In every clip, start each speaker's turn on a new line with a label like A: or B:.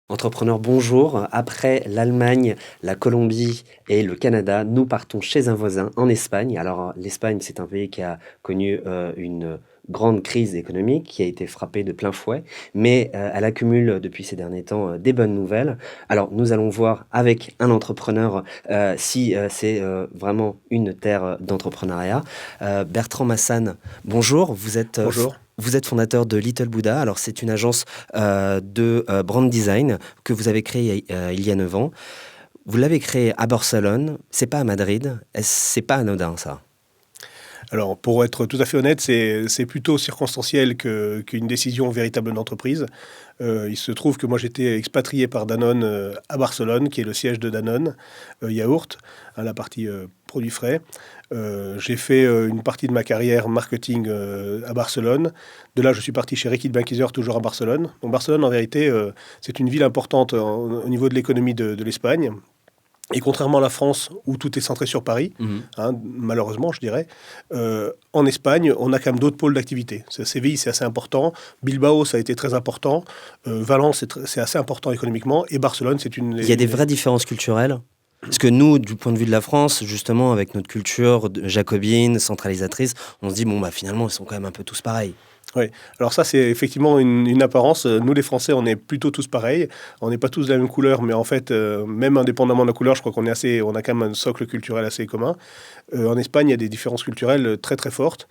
A: Entrepreneur, bonjour. Après l'Allemagne, la Colombie et le Canada, nous partons chez un voisin en Espagne. Alors, l'Espagne, c'est un pays qui a connu une grande crise économique, qui a été frappée de plein fouet, mais elle accumule depuis ces derniers temps des bonnes nouvelles. Alors, nous allons voir avec un entrepreneur si c'est vraiment une terre d'entrepreneuriat. Bertrand Massane, bonjour.
B: Bonjour.
A: Vous êtes fondateur de Little Buddha. Alors, c'est une agence de brand design que vous avez créée il y a 9 ans. Vous l'avez créée à Barcelone. C'est pas à Madrid. C'est pas anodin, ça.
B: Alors, pour être tout à fait honnête, c'est plutôt circonstanciel qu'une décision véritable d'entreprise. Il se trouve que moi, j'étais expatrié par Danone à Barcelone, qui est le siège de Danone, yaourt, la partie produits frais. J'ai fait une partie de ma carrière marketing à Barcelone. De là, je suis parti chez Reckitt Benckiser, toujours à Barcelone. Donc, Barcelone, en vérité, c'est une ville importante au niveau de l'économie de l'Espagne. Et contrairement à la France, où tout est centré sur Paris, malheureusement, je dirais, en Espagne, on a quand même d'autres pôles d'activité. Séville, c'est assez important. Bilbao, ça a été très important. Valence, c'est assez important économiquement. Et Barcelone, c'est une...
A: Il y a des vraies différences culturelles ? Parce que nous, du point de vue de la France, justement, avec notre culture jacobine, centralisatrice, on se dit, bon, bah, finalement, ils sont quand même un peu tous pareils.
B: Oui, alors ça c'est effectivement une apparence. Nous les Français, on est plutôt tous pareils. On n'est pas tous de la même couleur, mais en fait, même indépendamment de la couleur, je crois on a quand même un socle culturel assez commun. En Espagne, il y a des différences culturelles très très fortes.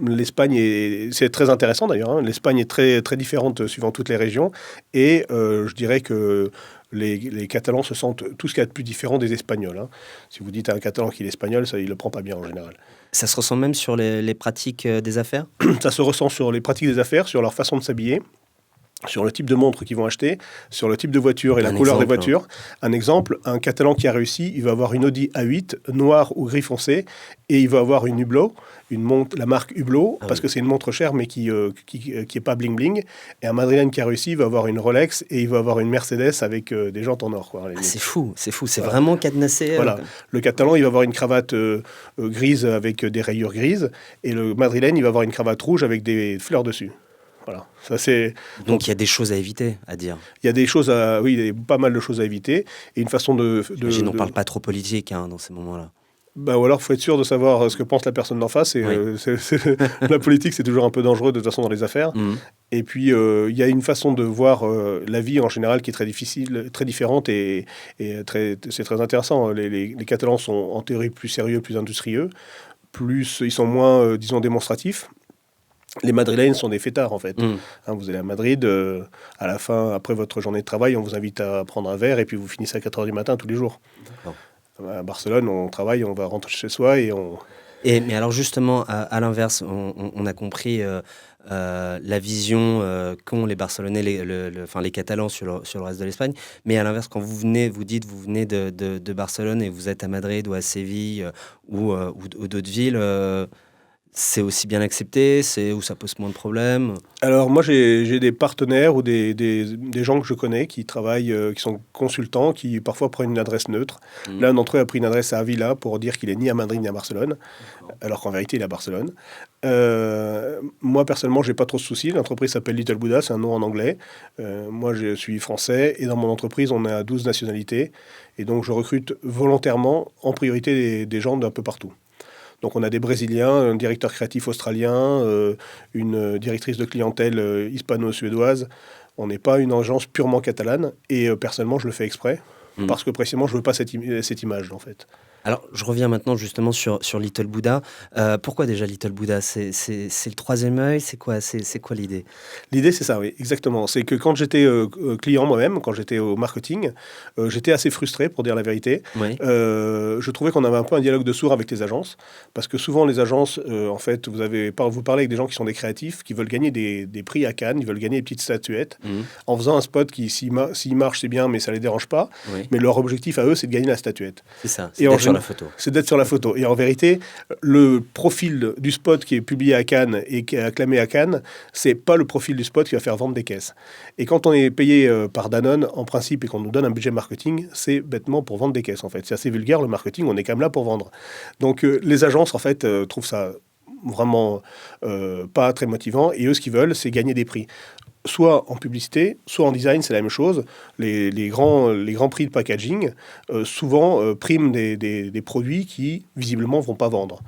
B: L'Espagne, c'est très intéressant d'ailleurs, l'Espagne est très, très différente suivant toutes les régions. Et je dirais que les Catalans se sentent tout ce qu'il y a de plus différent des Espagnols. Si vous dites à un Catalan qu'il est espagnol, ça, il ne le prend pas bien en général.
A: Ça se ressent même sur les pratiques des affaires ?
B: Ça se ressent sur les pratiques des affaires, sur leur façon de s'habiller, sur le type de montre qu'ils vont acheter, sur le type de voiture et la couleur des voitures. Un exemple, un Catalan qui a réussi, il va avoir une Audi A8 noire ou gris foncé et il va avoir une Hublot, une montre, la marque Hublot, parce que c'est une montre chère mais qui est pas bling bling. Et un Madrilène qui a réussi, il va avoir une Rolex et il va avoir une Mercedes avec des jantes en or.
A: C'est fou, c'est vraiment cadenassé.
B: Voilà. Le Catalan, il va avoir une cravate grise avec des rayures grises et le Madrilène, il va avoir une cravate rouge avec des fleurs dessus. Voilà, ça c'est...
A: Donc il y a des choses à éviter, à dire.
B: Il y a des choses oui, il y a pas mal de choses à éviter. Et une façon
A: J'imagine, on ne parle pas trop politique dans ces moments-là.
B: Ou alors, il faut être sûr de savoir ce que pense la personne d'en face. Et, la politique, c'est toujours un peu dangereux de toute façon dans les affaires. Et puis, il y a une façon de voir la vie en général qui est très difficile, très différente et c'est très intéressant. Les Catalans sont en théorie plus sérieux, plus industrieux. Ils sont moins, disons, démonstratifs. Les Madrilènes sont des fêtards, en fait. Vous allez à Madrid, à la fin, après votre journée de travail, on vous invite à prendre un verre et puis vous finissez à 4h du matin tous les jours. D'accord. À Barcelone, on travaille, on va rentrer chez soi et on...
A: Mais alors justement, à l'inverse, on a compris la vision qu'ont les Barcelonais, les Catalans sur le reste de l'Espagne. Mais à l'inverse, quand vous venez de Barcelone et vous êtes à Madrid ou à Séville ou d'autres villes... c'est aussi bien accepté, où ça pose moins de problèmes?
B: Alors moi j'ai des partenaires ou des gens que je connais qui travaillent, qui sont consultants, qui parfois prennent une adresse neutre. L'un d'entre eux a pris une adresse à Avila pour dire qu'il est ni à Madrid ni à Barcelone, alors qu'en vérité il est à Barcelone. Moi personnellement j'ai pas trop de soucis, l'entreprise s'appelle Little Buddha, c'est un nom en anglais. Moi je suis français et dans mon entreprise on est à 12 nationalités et donc je recrute volontairement en priorité des gens d'un peu partout. Donc on a des Brésiliens, un directeur créatif australien, une directrice de clientèle hispano-suédoise. On n'est pas une agence purement catalane et personnellement je le fais exprès parce que précisément je ne veux pas cette image en fait.
A: Alors, je reviens maintenant justement sur Little Buddha. Pourquoi déjà Little Buddha ? C'est le troisième œil ? C'est quoi l'idée ?
B: L'idée, c'est ça, oui, exactement. C'est que quand j'étais client moi-même, quand j'étais au marketing, j'étais assez frustré, pour dire la vérité. Oui. Je trouvais qu'on avait un peu un dialogue de sourds avec les agences, parce que souvent, les agences, en fait, vous parlez avec des gens qui sont des créatifs, qui veulent gagner des prix à Cannes, ils veulent gagner des petites statuettes, en faisant un spot qui, s'il marche, c'est bien, mais ça ne les dérange pas. Oui. Mais leur objectif à eux, c'est de gagner la statuette.
A: C'est ça.
B: Et en général,
A: la photo.
B: C'est d'être sur la photo. Et en vérité, le profil du spot qui est publié à Cannes et qui est acclamé à Cannes, c'est pas le profil du spot qui va faire vendre des caisses. Et quand on est payé par Danone, en principe, et qu'on nous donne un budget marketing, c'est bêtement pour vendre des caisses, en fait. C'est assez vulgaire, le marketing, on est quand même là pour vendre. Donc, les agences, en fait, trouvent ça vraiment pas très motivant. Et eux, ce qu'ils veulent, c'est gagner des prix. Soit en publicité, soit en design, c'est la même chose. Les grands prix de packaging, souvent, priment des produits qui, visiblement, ne vont pas vendre,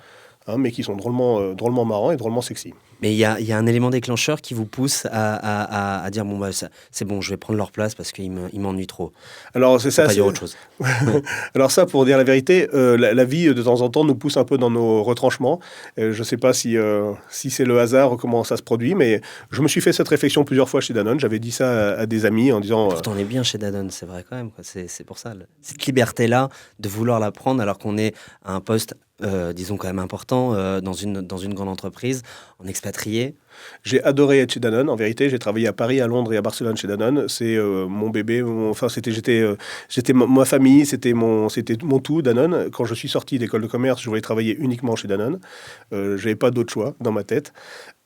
B: hein, mais qui sont drôlement marrants et drôlement sexy.
A: Mais il y a un élément déclencheur qui vous pousse à dire bon, bah, c'est bon, je vais prendre leur place parce qu'ils m'ennuient trop.
B: Alors, c'est ça.
A: Pas dire autre chose.
B: Alors ça, pour dire la vérité, la vie, de temps en temps, nous pousse un peu dans nos retranchements. Je ne sais pas si c'est le hasard ou comment ça se produit, mais je me suis fait cette réflexion plusieurs fois chez Danone. J'avais dit ça à des amis en disant...
A: Pourtant, on est bien chez Danone, c'est vrai quand même, quoi. C'est pour ça, cette liberté-là de vouloir la prendre alors qu'on est à un poste, disons quand même important, dans une grande entreprise, en expatrié.
B: J'ai adoré être chez Danone. En vérité, j'ai travaillé à Paris, à Londres et à Barcelone chez Danone. C'est mon bébé. J'étais ma famille. C'était mon tout, Danone. Quand je suis sorti d'école de commerce, je voulais travailler uniquement chez Danone. J'avais pas d'autre choix dans ma tête.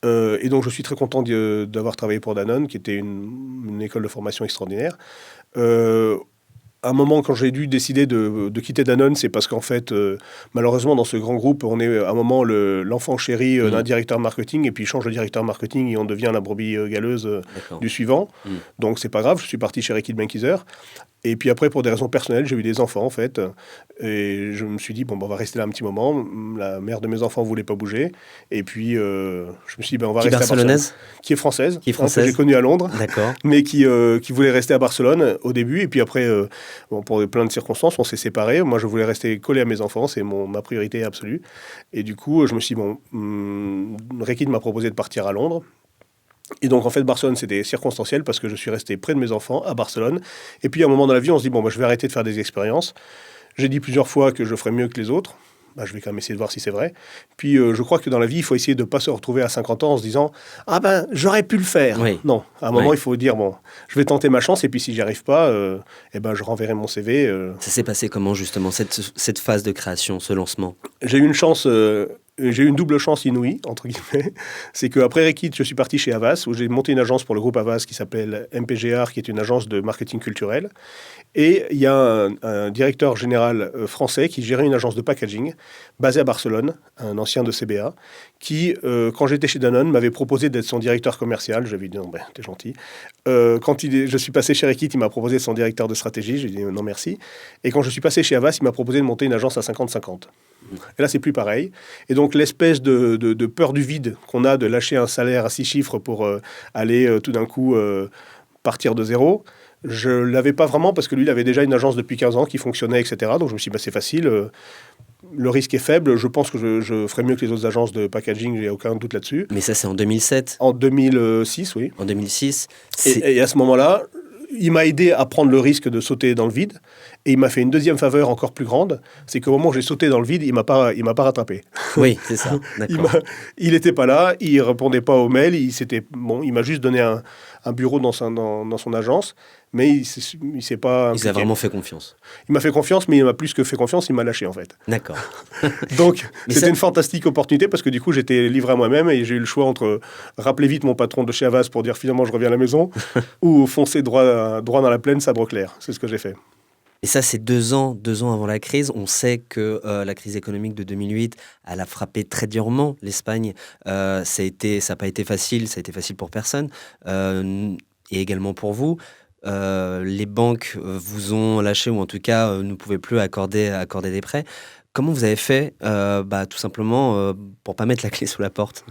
B: Et donc, je suis très content d'avoir travaillé pour Danone, qui était une école de formation extraordinaire. À un moment, quand j'ai dû décider de quitter Danone, c'est parce qu'en fait, malheureusement, dans ce grand groupe, on est à un moment l'enfant chéri d'un directeur marketing, et puis il change de directeur marketing et on devient la brebis galeuse du suivant. Donc, c'est pas grave, je suis parti chez Reckitt Benckiser. Et puis après, pour des raisons personnelles, j'ai eu des enfants, en fait. Et je me suis dit, bon, on va rester là un petit moment. La mère de mes enfants ne voulait pas bouger. Et puis, je me suis dit, on va rester à Barcelone. Qui est française.
A: Qui est française.
B: Que j'ai connue à Londres.
A: D'accord.
B: Mais qui voulait rester à Barcelone au début. Et puis après, pour plein de circonstances, on s'est séparés. Moi, je voulais rester collé à mes enfants. C'est ma priorité absolue. Et du coup, je me suis dit, Reckitt m'a proposé de partir à Londres. Et donc, en fait, Barcelone, c'était circonstanciel parce que je suis resté près de mes enfants à Barcelone. Et puis, à un moment dans la vie, on se dit, je vais arrêter de faire des expériences. J'ai dit plusieurs fois que je ferais mieux que les autres. Je vais quand même essayer de voir si c'est vrai. Puis, je crois que dans la vie, il faut essayer de ne pas se retrouver à 50 ans en se disant « Ah j'aurais pu le faire
A: oui. ».
B: Non, à un moment, il faut dire « Je vais tenter ma chance et puis si j'y arrive pas, je renverrai mon CV. »
A: Ça s'est passé comment, justement, cette phase de création, ce lancement ?
B: J'ai eu une chance... J'ai eu une double chance inouïe, entre guillemets. C'est qu'après Reckitt, je suis parti chez Havas, où j'ai monté une agence pour le groupe Havas qui s'appelle MPGR, qui est une agence de marketing culturel. Et il y a un directeur général français qui gérait une agence de packaging basée à Barcelone, un ancien de CBA, qui, quand j'étais chez Danone, m'avait proposé d'être son directeur commercial. J'avais dit, non, t'es gentil. Quand je suis passé chez Reckitt, il m'a proposé d'être son directeur de stratégie. J'ai dit, non, merci. Et quand je suis passé chez Havas, il m'a proposé de monter une agence à 50-50. Et là, c'est plus pareil. Et donc, l'espèce de peur du vide qu'on a de lâcher un salaire à 6 chiffres pour aller tout d'un coup partir de zéro, je ne l'avais pas vraiment parce que lui, il avait déjà une agence depuis 15 ans qui fonctionnait, etc. Donc, je me suis dit, c'est facile. Le risque est faible. Je pense que je ferai mieux que les autres agences de packaging. Il n'y a aucun doute là-dessus.
A: Mais ça, c'est en 2007 ?
B: En 2006, oui.
A: En 2006
B: et à ce moment-là, il m'a aidé à prendre le risque de sauter dans le vide. Et il m'a fait une deuxième faveur encore plus grande, c'est qu'au moment où j'ai sauté dans le vide, il m'a pas rattrapé.
A: Oui, c'est ça. D'accord.
B: Il n'était pas là, il répondait pas aux mails, il m'a juste donné un bureau dans son agence, mais il s'est pas.
A: Il a vraiment fait confiance.
B: Il m'a fait confiance, mais il m'a plus que fait confiance, il m'a lâché en fait.
A: D'accord.
B: Donc c'était une fantastique opportunité parce que du coup j'étais livré à moi-même et j'ai eu le choix entre rappeler vite mon patron de chez Havas pour dire finalement je reviens à la maison ou foncer droit dans la plaine sabre clair. C'est ce que j'ai fait.
A: Et ça, c'est 2 ans avant la crise. On sait que la crise économique de 2008, elle a frappé très durement l'Espagne. Ça n'a pas été facile, ça a été facile pour personne, et également pour vous. Les banques vous ont lâché, ou en tout cas ne pouvaient plus accorder des prêts. Comment vous avez fait, tout simplement, pour pas mettre la clé sous la porte ?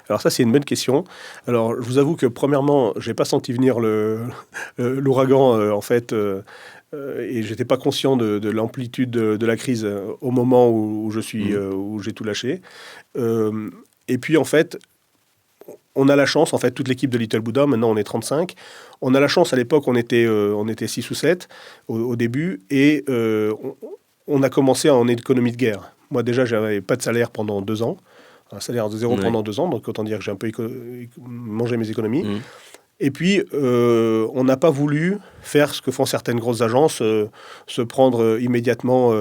B: Alors ça, c'est une bonne question. Alors, je vous avoue que premièrement, j'ai pas senti venir l'ouragan, en fait, et j'étais pas conscient de l'amplitude de la crise au moment où j'ai tout lâché. Et puis, en fait, on a la chance, en fait, toute l'équipe de Little Buddha, maintenant on est 35, on a la chance, à l'époque, on était 6 ou 7 au début, et on a commencé en économie de guerre. Moi, déjà, j'avais pas de salaire pendant 2 ans, un salaire de zéro pendant 2 ans, donc autant dire que j'ai un peu mangé mes économies. Et puis, on n'a pas voulu faire ce que font certaines grosses agences, se prendre immédiatement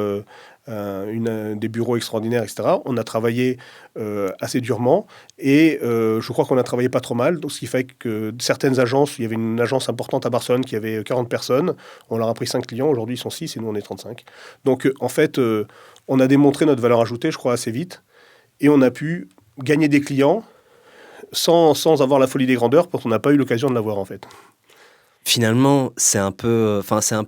B: des bureaux extraordinaires, etc. On a travaillé assez durement et je crois qu'on a travaillé pas trop mal. Donc, ce qui fait que certaines agences, il y avait une agence importante à Barcelone qui avait 40 personnes, on leur a pris 5 clients, aujourd'hui ils sont 6 et nous on est 35. Donc en fait, on a démontré notre valeur ajoutée, je crois, assez vite et on a pu gagner des clients sans avoir la folie des grandeurs parce qu'on n'a pas eu l'occasion de l'avoir en fait.
C: Finalement, c'est un peu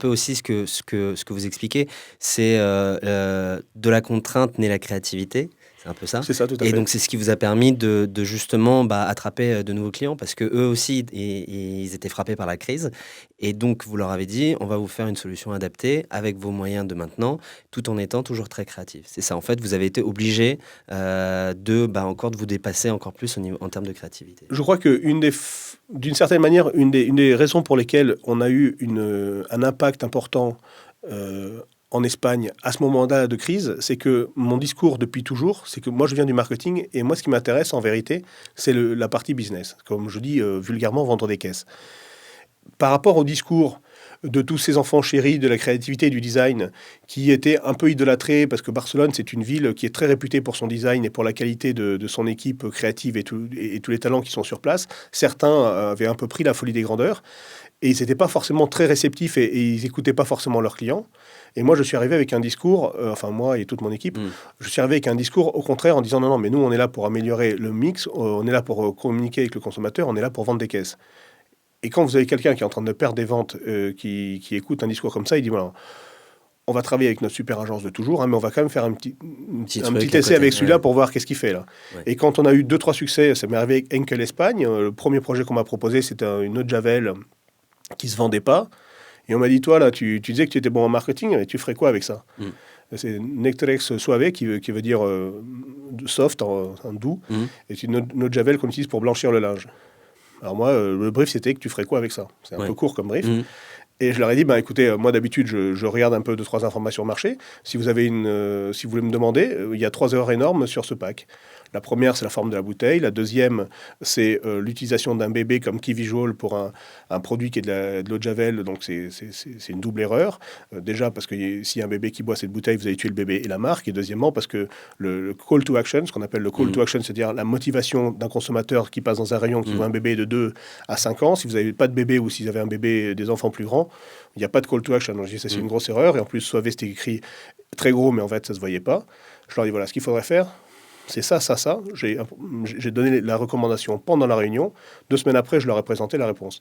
C: aussi ce que vous expliquez, c'est de la contrainte naît la créativité, c'est un peu ça.
B: C'est ça, tout à
C: Et
B: fait.
C: donc c'est ce qui vous a permis de justement attraper de nouveaux clients parce que eux aussi ils étaient frappés par la crise et donc vous leur avez dit on va vous faire une solution adaptée avec vos moyens de maintenant tout en étant toujours très créatif. C'est ça en fait, vous avez été obligé encore de vous dépasser encore plus en termes de créativité.
B: Je crois que d'une certaine manière, une des raisons pour lesquelles on a eu un impact important en Espagne à ce moment-là de crise, c'est que mon discours depuis toujours, c'est que moi je viens du marketing et moi ce qui m'intéresse en vérité, c'est la partie business. Comme je dis vulgairement, vendre des caisses. Par rapport au discours de tous ces enfants chéris de la créativité et du design qui étaient un peu idolâtrés parce que Barcelone, c'est une ville qui est très réputée pour son design et pour la qualité de son équipe créative et tous les talents qui sont sur place. Certains avaient un peu pris la folie des grandeurs et ils n'étaient pas forcément très réceptifs et ils n'écoutaient pas forcément leurs clients. Et moi, je suis arrivé avec un discours, moi et toute mon équipe, je suis arrivé avec un discours au contraire en disant non, mais nous, on est là pour améliorer le mix, on est là pour communiquer avec le consommateur, on est là pour vendre des caisses. Et quand vous avez quelqu'un qui est en train de perdre des ventes, qui écoute un discours comme ça, il dit voilà, on va travailler avec notre super agence de toujours, mais on va quand même faire un petit essai avec celui-là pour voir qu'est-ce qu'il fait là. Ouais. Et quand on a eu 2-3 succès, ça m'est arrivé avec Henkel Espagne. Le premier projet qu'on m'a proposé, c'était une eau de Javel qui se vendait pas. Et on m'a dit toi là, tu disais que tu étais bon en marketing, mais tu ferais quoi avec ça? C'est Nectarex Suave qui veut dire soft, en doux. Et c'est une eau de Javel qu'on utilise pour blanchir le linge. Alors moi, le brief, c'était que tu ferais quoi avec ça? C'est un peu court comme brief. Et je leur ai dit, écoutez, moi d'habitude, je regarde un peu 2-3 informations marché. Si vous voulez me demander, il y a 3 erreurs énormes sur ce pack. La première, c'est la forme de la bouteille. La deuxième, c'est l'utilisation d'un bébé comme key visual pour un produit qui est de l'eau de Javel. Donc, c'est une double erreur. Déjà, parce que s'il y a un bébé qui boit cette bouteille, vous allez tuer le bébé et la marque. Et deuxièmement, parce que le call to action, ce qu'on appelle le call to action, c'est-à-dire la motivation d'un consommateur qui passe dans un rayon, qui voit un bébé de 2 à 5 ans. Si vous n'avez pas de bébé ou si vous avez un bébé, des enfants plus grands, il n'y a pas de call to action. Donc, je dis, ça, c'est une grosse erreur. Et en plus, Suave, c'était écrit très gros, mais en fait, ça ne se voyait pas. Je leur dis, voilà, ce qu'il faudrait faire, c'est ça. J'ai donné la recommandation pendant la réunion. 2 semaines après, je leur ai présenté la réponse.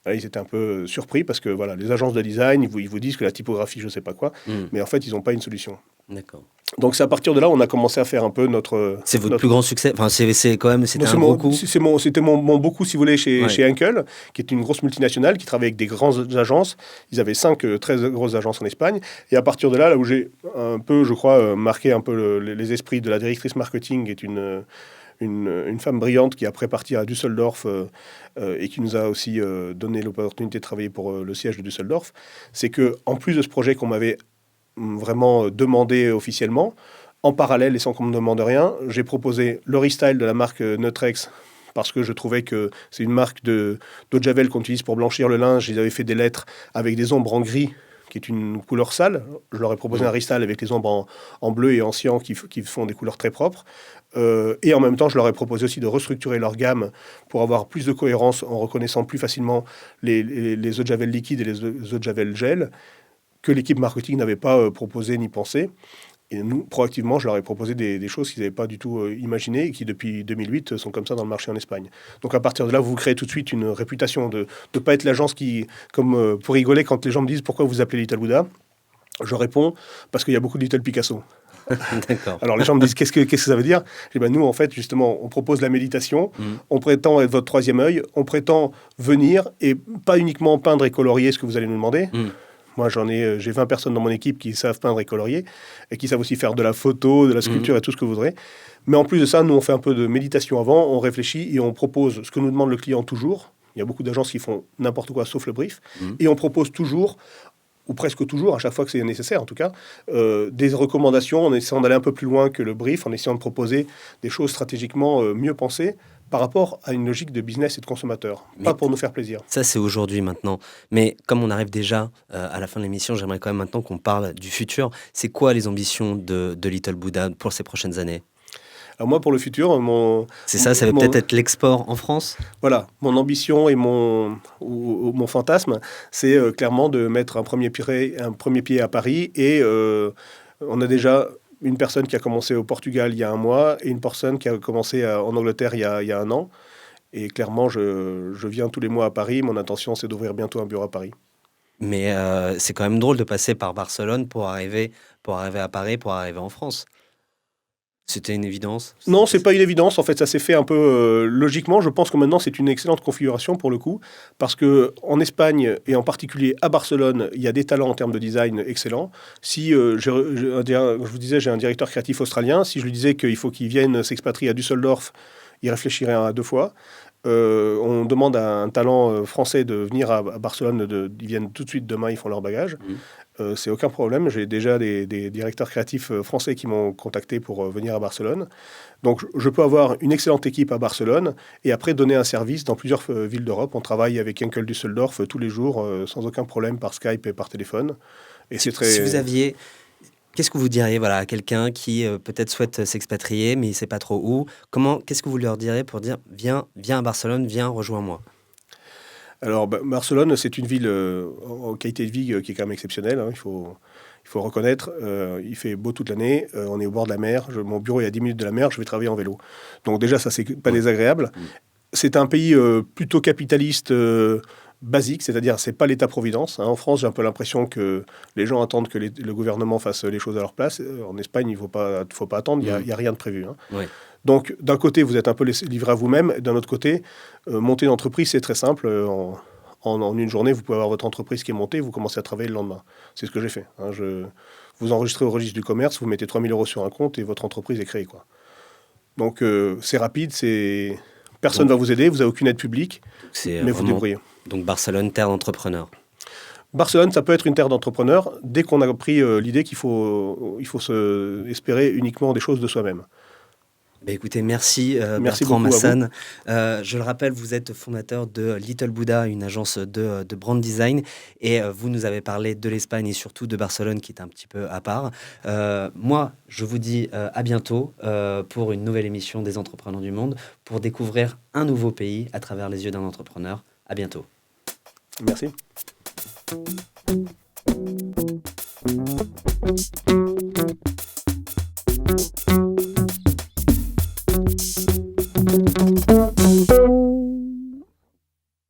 B: Là, ils étaient un peu surpris parce que voilà, les agences de design, ils vous disent que la typographie, je ne sais pas quoi, mais en fait, ils n'ont pas une solution.
C: D'accord.
B: Donc, c'est à partir de là, on a commencé à faire un peu notre...
C: C'est votre plus grand succès. Enfin, c'était un gros coup.
B: C'était mon beau coup, si vous voulez, chez Henkel, qui est une grosse multinationale, qui travaille avec des grandes agences. Ils avaient 5 très grosses agences en Espagne. Et à partir de là, où j'ai un peu, je crois, marqué un peu les esprits de la directrice marketing, qui est une femme brillante qui après parti à Düsseldorf et qui nous a aussi donné l'opportunité de travailler pour le siège de Düsseldorf, c'est que en plus de ce projet qu'on m'avait vraiment demandé officiellement, en parallèle et sans qu'on me demande rien, j'ai proposé le restyle de la marque Neutrex parce que je trouvais que c'est une marque d'eau de Javel qu'on utilise pour blanchir le linge. Ils avaient fait des lettres avec des ombres en gris qui est une couleur sale. Je leur ai proposé un restyle avec les ombres en bleu et en cyan qui font des couleurs très propres. Et en même temps, je leur ai proposé aussi de restructurer leur gamme pour avoir plus de cohérence en reconnaissant plus facilement les eaux de Javel liquides et les eaux de Javel gel que l'équipe marketing n'avait pas proposé ni pensé. Et nous, proactivement, je leur ai proposé des choses qu'ils n'avaient pas du tout imaginées et qui, depuis 2008, sont comme ça dans le marché en Espagne. Donc, à partir de là, vous créez tout de suite une réputation de ne pas être l'agence qui, comme pour rigoler, quand les gens me disent « Pourquoi vous appelez Little Buddha ?» Je réponds « Parce qu'il y a beaucoup de Little Picasso. »
C: D'accord.
B: Alors, les gens me disent « Qu'est-ce que ça veut dire ?» Je dis « Nous, en fait, justement, on propose la méditation, on prétend être votre troisième œil, on prétend venir et pas uniquement peindre et colorier ce que vous allez nous demander. » Moi, j'ai 20 personnes dans mon équipe qui savent peindre et colorier et qui savent aussi faire de la photo, de la sculpture et tout ce que vous voudrez. Mais en plus de ça, nous, on fait un peu de méditation avant, on réfléchit et on propose ce que nous demande le client toujours. Il y a beaucoup d'agences qui font n'importe quoi sauf le brief. Et on propose toujours, ou presque toujours, à chaque fois que c'est nécessaire en tout cas, des recommandations en essayant d'aller un peu plus loin que le brief, en essayant de proposer des choses stratégiquement mieux pensées par rapport à une logique de business et de consommateur,
C: Mais
B: pas pour nous faire plaisir.
C: ça, c'est aujourd'hui, maintenant. Mais comme on arrive déjà à la fin de l'émission, j'aimerais quand même maintenant qu'on parle du futur. C'est quoi les ambitions de Little Buddha pour ces prochaines années?
B: Alors moi, pour le futur,
C: C'est ça, ça va
B: mon-
C: peut-être être l'export en France?
B: voilà, mon ambition et mon fantasme, c'est clairement de mettre un premier pied à Paris. Et on a déjà une personne qui a commencé au Portugal il y a un mois et une personne qui a commencé en Angleterre il y a un an. Et clairement, je viens tous les mois à Paris. Mon intention, c'est d'ouvrir bientôt un bureau à Paris.
C: Mais c'est quand même drôle de passer par Barcelone pour arriver à Paris, pour arriver en France. C'était une évidence?
B: Non, c'est pas une évidence. En fait, ça s'est fait un peu logiquement. Je pense que maintenant, c'est une excellente configuration pour le coup, parce que en Espagne et en particulier à Barcelone, il y a des talents en termes de design excellents. Si je vous disais, j'ai un directeur créatif australien. Si je lui disais qu'il faut qu'il vienne s'expatrier à Düsseldorf, il réfléchirait à deux fois. On demande à un talent français de venir à Barcelone, ils viennent tout de suite demain, ils font leur bagage. C'est aucun problème. J'ai déjà des directeurs créatifs français qui m'ont contacté pour venir à Barcelone. Donc, je peux avoir une excellente équipe à Barcelone et après donner un service dans plusieurs villes d'Europe. On travaille avec Henkel Düsseldorf tous les jours sans aucun problème par Skype et par téléphone. Et c'est très...
C: Si vous aviez... Qu'est-ce que vous diriez voilà, à quelqu'un qui peut-être souhaite s'expatrier, mais il ne sait pas trop où? Qu'est-ce que vous leur diriez pour dire, viens à Barcelone, viens, rejoins-moi?
B: Alors, Barcelone, c'est une ville en qualité de vie qui est quand même exceptionnelle. Il faut reconnaître. Il fait beau toute l'année. On est au bord de la mer. Mon bureau est à 10 minutes de la mer. Je vais travailler en vélo. Donc déjà, ça, c'est pas désagréable. C'est un pays plutôt capitaliste basique, c'est-à-dire c'est pas l'État-providence. En France, j'ai un peu l'impression que les gens attendent que le gouvernement fasse les choses à leur place. En Espagne, il faut pas attendre. Il y a rien de prévu.
C: Oui.
B: Donc, d'un côté, vous êtes un peu livré à vous-même. D'un autre côté, monter une entreprise, c'est très simple. En une journée, vous pouvez avoir votre entreprise qui est montée, vous commencez à travailler le lendemain. C'est ce que j'ai fait. Vous enregistrez au registre du commerce, vous mettez 3 000 € sur un compte et votre entreprise est créée, quoi. Donc, c'est rapide, personne ne va vous aider, vous n'avez aucune aide publique, mais vous débrouillez.
C: Donc, Barcelone, terre d'entrepreneurs.
B: Barcelone, ça peut être une terre d'entrepreneurs dès qu'on a pris l'idée qu'il faut espérer uniquement des choses de soi-même.
C: Écoutez, merci,
B: Merci
C: Bertrand
B: beaucoup à vous.
C: Massane. Je le rappelle, vous êtes fondateur de Little Buddha, une agence de brand design, et vous nous avez parlé de l'Espagne et surtout de Barcelone qui est un petit peu à part. Moi, je vous dis à bientôt pour une nouvelle émission des Entrepreneurs du Monde, pour découvrir un nouveau pays à travers les yeux d'un entrepreneur. À bientôt.
B: Merci.